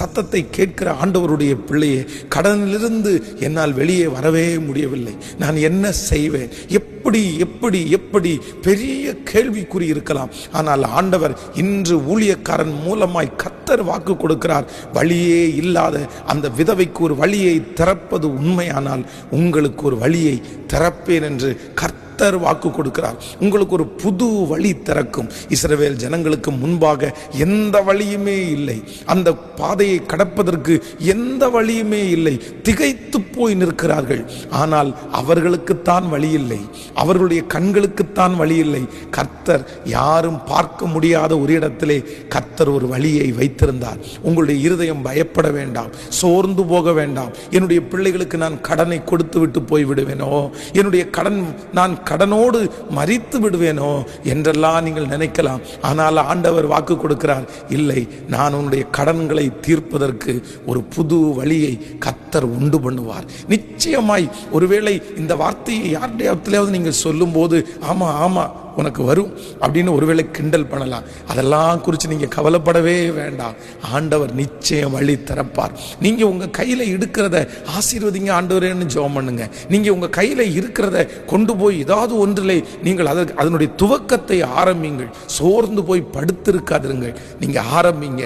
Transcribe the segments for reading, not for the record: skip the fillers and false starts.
சத்தத்தை கேட்கிற ஆண்டவருடைய பிள்ளையே, கடனிலிருந்து என்னால் வெளியே வரவே முடியவில்லை, நான் என்ன செய்வேன், எப்படி எப்படி எப்படி பெரிய கேள்விக்குறி இருக்கலாம். ஆனால் ஆண்டவர் இன்று ஊழியக்காரன் மூலமாய் கர்த்தர் வாக்கு கொடுக்கிறார். வழியே இல்லாத அந்த விதவைக்கு ஒரு வழியை திறப்பது உண்மையானால் உங்களுக்கு ஒரு வழியை திறப்பேன் என்று கர்த்தர் வாக்கு கொடுக்கிறார். உங்களுக்கு ஒரு புது வழி திறக்கும். இஸ்ரவேல் ஜனங்களுக்கு முன்பாக எந்த வழியுமே இல்லை, அந்த பாதையை கடப்பதற்கு எந்த வழியுமே இல்லை, திகைத்து போய் நிற்கிறார்கள். ஆனால் அவர்களுக்குத்தான் வழி இல்லை, அவர்களுடைய கண்களுக்குத்தான் வழி இல்லை. கர்த்தர் யாரும் பார்க்க முடியாத ஒரு இடத்திலே கர்த்தர் ஒரு வழியை வைத்திருந்தார். உங்களுடைய இருதயம் பயப்பட வேண்டாம், சோர்ந்து போக வேண்டாம். என்னுடைய பிள்ளைகளுக்கு நான் கடனை கொடுத்து விட்டு போய் விடுவேனோ, என்னுடைய கடன் நான் கடனோடு மரித்து விடுவேனோ என்றெல்லாம் நீங்கள் நினைக்கலாம். ஆனால் ஆண்டவர் வாக்கு கொடுக்கிறார், இல்லை, நான் உன்னுடைய கடன்களை தீர்ப்பதற்கு ஒரு புது வழியை கர்த்தர் உண்டு பண்ணுவார். நிச்சயமாய் ஒருவேளை இந்த வார்த்தையை யாருடையாவது நீங்கள் சொல்லும் போது ஆமா ஆமா உனக்கு வரும் அப்படின்னு ஒருவேளை கிண்டல் பண்ணலாம். அதெல்லாம் குறித்து நீங்கள் கவலைப்படவே வேண்டாம். ஆண்டவர் நிச்சயம் வழி திறப்பார். நீங்கள் உங்கள் கையில் இருக்கிறத ஆசீர்வதிங்க ஆண்டவரேன்னு ஜெபம் பண்ணுங்க. நீங்கள் உங்கள் கையில் இருக்கிறத கொண்டு போய் ஏதாவது ஒன்றிலே நீங்கள் அதனுடைய துவக்கத்தை ஆரம்பிங்கள். சோர்ந்து போய் படுத்திருக்காதிருங்கள், நீங்கள் ஆரம்பிங்க.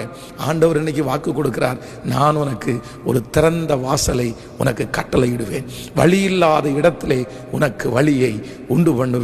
ஆண்டவர் இன்னைக்கு வாக்கு கொடுக்கிறார், நான் உனக்கு ஒரு திறந்த வாசலை உனக்கு கட்டளையிடுவேன், வழி இல்லாத இடத்திலே உனக்கு வழியை உண்டு பண்ணுவேன்.